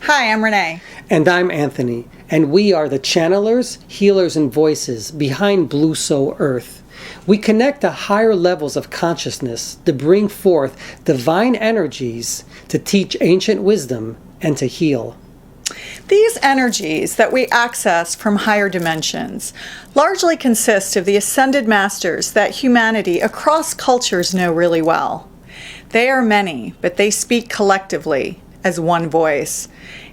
Hi, I'm Renee. And I'm Anthony, and we are the channelers, healers, and voices behind Blue Soul Earth. We connect to higher levels of consciousness to bring forth divine energies, to teach ancient wisdom, and to heal. These energies that we access from higher dimensions largely consist of the ascended masters that humanity across cultures know really well. They are many, but they speak collectively as one voice.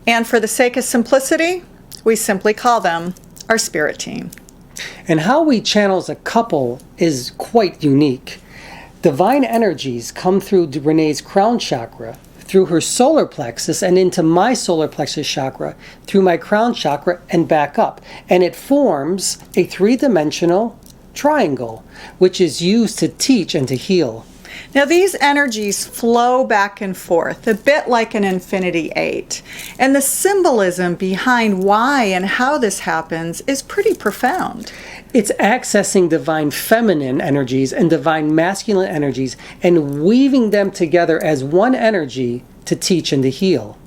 And for the sake of simplicity, we simply call them our spirit team. And how we channel as a couple is quite unique. Divine energies come through Renee's crown chakra, through her solar plexus, and into my solar plexus chakra, through my crown chakra, and back up. And it forms a three-dimensional triangle, which is used to teach and to heal. Now these energies flow back and forth, a bit like an infinity eight. And the symbolism behind why and how this happens is pretty profound. It's accessing divine feminine energies and divine masculine energies and weaving them together as one energy to teach and to heal.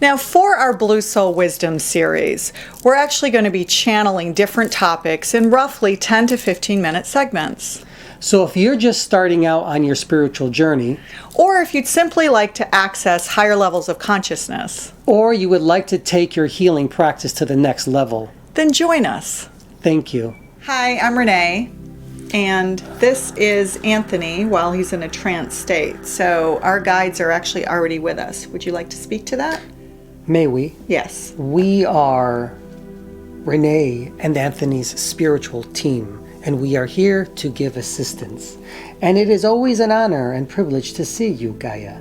Now, for our Blue Soul Wisdom series, we're actually going to be channeling different topics in roughly 10 to 15 minute segments. So if you're just starting out on your spiritual journey, or if you'd simply like to access higher levels of consciousness, or you would like to take your healing practice to the next level, then join us. Thank you. Hi, I'm Renee, and this is Anthony while he's in a trance state. So our guides are actually already with us. Would you like to speak to that? May we? Yes. We are Renee and Anthony's spiritual team, and we are here to give assistance. And it is always an honor and privilege to see you, Gaia.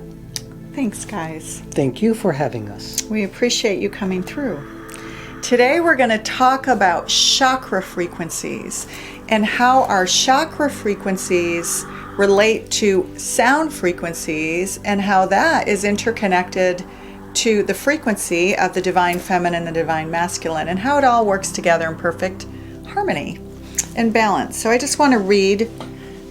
Thanks, guys. Thank you for having us. We appreciate you coming through. Today we're going to talk about chakra frequencies and how our chakra frequencies relate to sound frequencies and how that is interconnected to the frequency of the divine feminine and the divine masculine and how it all works together in perfect harmony and balance. So I just want to read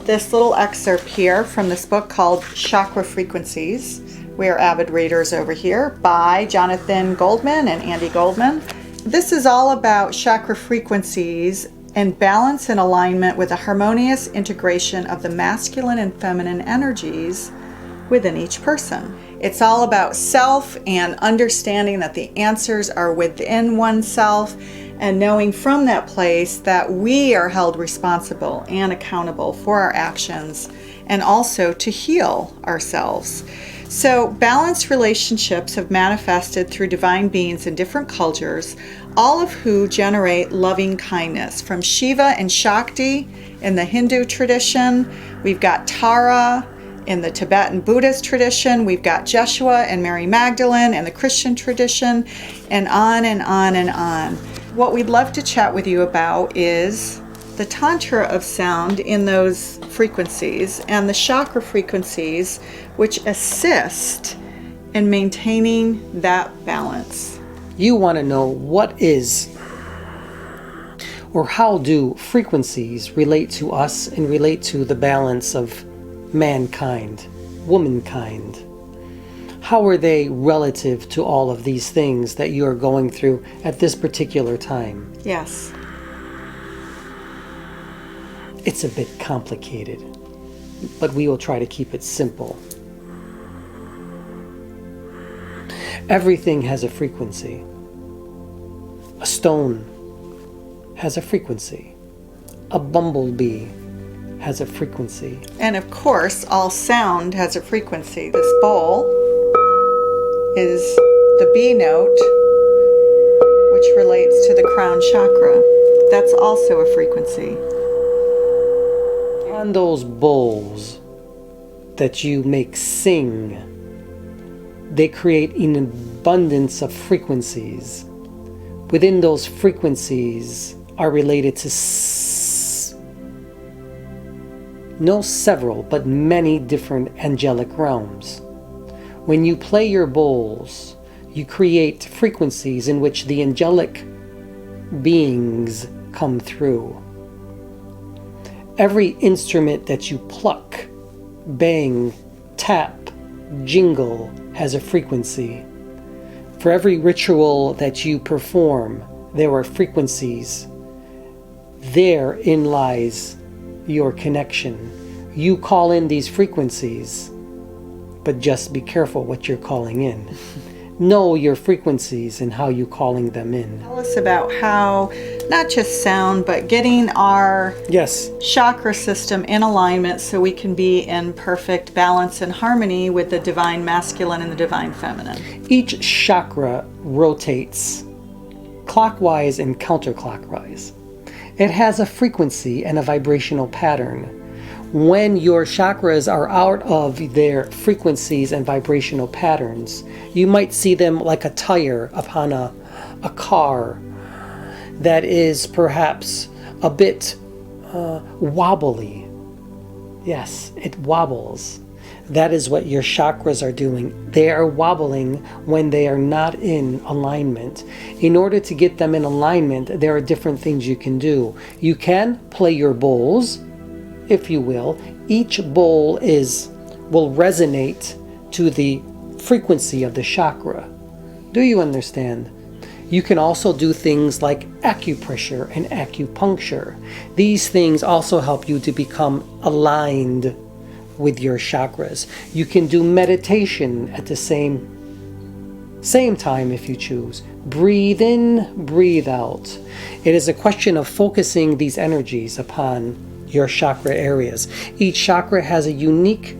this little excerpt here from this book called Chakra Frequencies. We are avid readers over here by Jonathan Goldman and Andy Goldman. This is all about chakra frequencies and balance and alignment with a harmonious integration of the masculine and feminine energies within each person. It's all about self and understanding that the answers are within oneself and knowing from that place that we are held responsible and accountable for our actions and also to heal ourselves. So balanced relationships have manifested through divine beings in different cultures, all of who generate loving kindness. From Shiva and Shakti in the Hindu tradition, we've got Tara in the Tibetan Buddhist tradition, we've got Jeshua and Mary Magdalene in the Christian tradition, and on and on and on. What we'd love to chat with you about is the Tantra of sound in those frequencies and the chakra frequencies which assist in maintaining that balance. You want to know what is or how do frequencies relate to us and relate to the balance of mankind, womankind. How are they relative to all of these things that you are going through at this particular time? Yes. It's a bit complicated, but we will try to keep it simple. Everything has a frequency. A stone has a frequency. A bumblebee has a frequency. And of course, all sound has a frequency. This bowl is the B note, which relates to the crown chakra. That's also a frequency. On those bowls that you make sing, they create an abundance of frequencies. Within those frequencies are related to several, but many different angelic realms. When you play your bowls, you create frequencies in which the angelic beings come through. Every instrument that you pluck, bang, tap, jingle has a frequency. For every ritual that you perform, there are frequencies. Therein lies your connection. You call in these frequencies, but just be careful what you're calling in. Know your frequencies and how you're calling them in. Tell us about how, not just sound, but getting our chakra system in alignment so we can be in perfect balance and harmony with the divine masculine and the divine feminine. Each chakra rotates clockwise and counterclockwise. It has a frequency and a vibrational pattern. When your chakras are out of their frequencies and vibrational patterns, you might see them like a tire upon a car that is perhaps a bit wobbly. Yes, it wobbles. That is what your chakras are doing. They are wobbling when they are not in alignment. In order to get them in alignment, there are different things you can do. You can play your bowls, if you will. Each bowl will resonate to the frequency of the chakra. Do you understand? You can also do things like acupressure and acupuncture. These things also help you to become aligned with your chakras. You can do meditation at the same time if you choose. Breathe in, breathe out. It is a question of focusing these energies upon your chakra areas. Each chakra has a unique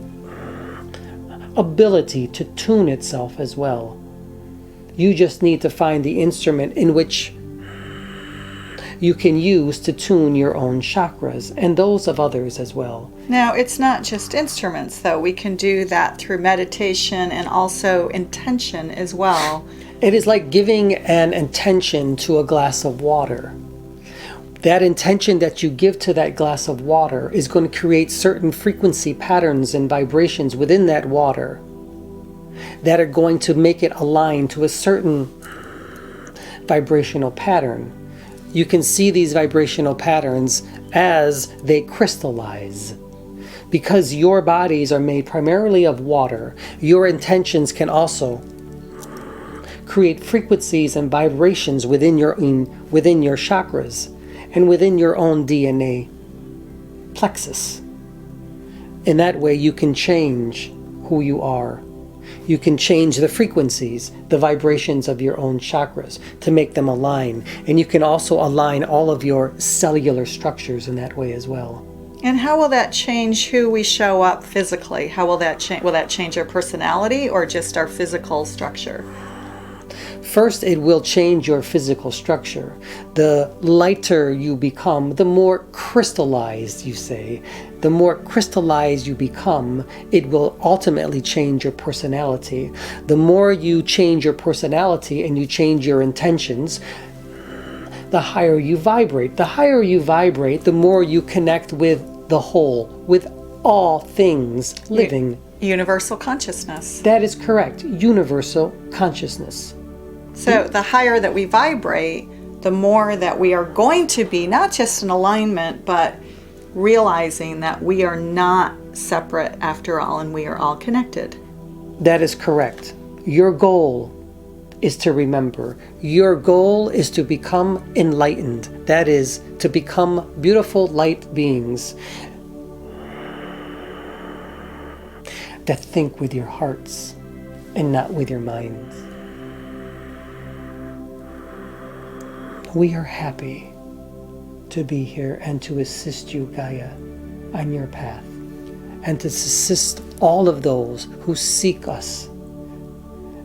ability to tune itself as well. You just need to find the instrument in which you can use to tune your own chakras and those of others as well. Now, it's not just instruments, though. We can do that through meditation and also intention as well. It is like giving an intention to a glass of water. That intention that you give to that glass of water is going to create certain frequency patterns and vibrations within that water that are going to make it align to a certain vibrational pattern. You can see these vibrational patterns as they crystallize. Because your bodies are made primarily of water, your intentions can also create frequencies and vibrations within your chakras and within your own DNA plexus. In that way, you can change who you are. You can change the frequencies, the vibrations of your own chakras to make them align. And you can also align all of your cellular structures in that way as well. And how will that change who we show up physically? How will that change? Will that change our personality or just our physical structure? First, it will change your physical structure. The lighter you become, the more crystallized you say. The more crystallized you become, it will ultimately change your personality. The more you change your personality and you change your intentions, the higher you vibrate. The higher you vibrate, the more you connect with the whole, with all things living. Universal consciousness. That is correct. Universal consciousness. So the higher that we vibrate, the more that we are going to be not just in alignment, but realizing that we are not separate after all, and we are all connected. That is correct. Your goal is to remember. Your goal is to become enlightened. That is, to become beautiful light beings that think with your hearts and not with your minds. We are happy to be here and to assist you, Gaia, on your path, and to assist all of those who seek us.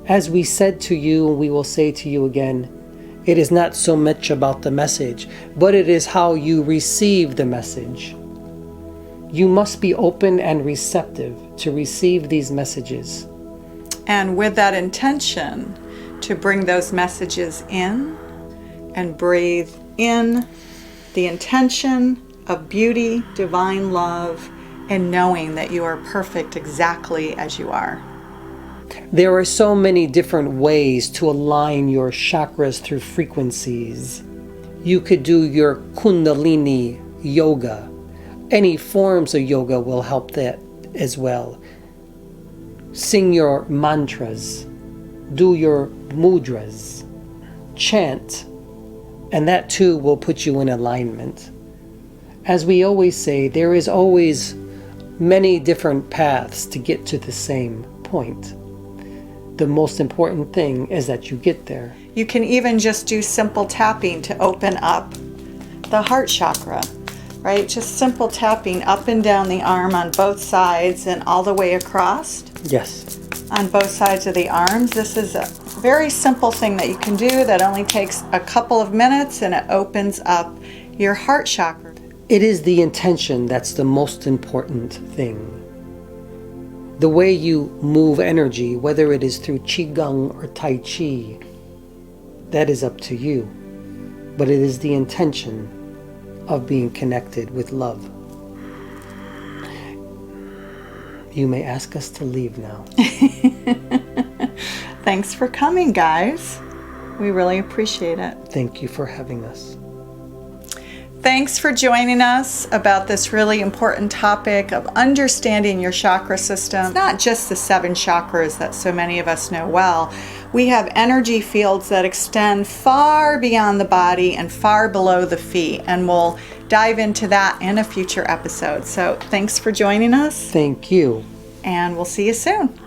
As we said to you, and we will say to you again, it is not so much about the message, but it is how you receive the message. You must be open and receptive to receive these messages. And with that intention to bring those messages in, and breathe in the intention of beauty, divine love, and knowing that you are perfect exactly as you are. There are so many different ways to align your chakras through frequencies. You could do your Kundalini yoga. Any forms of yoga will help that as well. Sing your mantras. do your mudras, chant, and that too will put you in alignment. As we always say, there is always many different paths to get to the same point. The most important thing is that you get there. You can even just do simple tapping to open up the heart chakra, right? Just simple tapping up and down the arm on both sides and all the way across. Yes. On both sides of the arms. This is a very simple thing that you can do that only takes a couple of minutes, and it opens up your heart chakra. It is the intention that's the most important thing. The way you move energy, whether it is through Qigong or Tai Chi, that is up to you. But it is the intention of being connected with love. You may ask us to leave now. Thanks for coming, guys. We really appreciate it. Thank you for having us. Thanks for joining us about this really important topic of understanding your chakra system. It's not just the 7 chakras that so many of us know well. We have energy fields that extend far beyond the body and far below the feet, and we'll dive into that in a future episode. So thanks for joining us. Thank you. And we'll see you soon.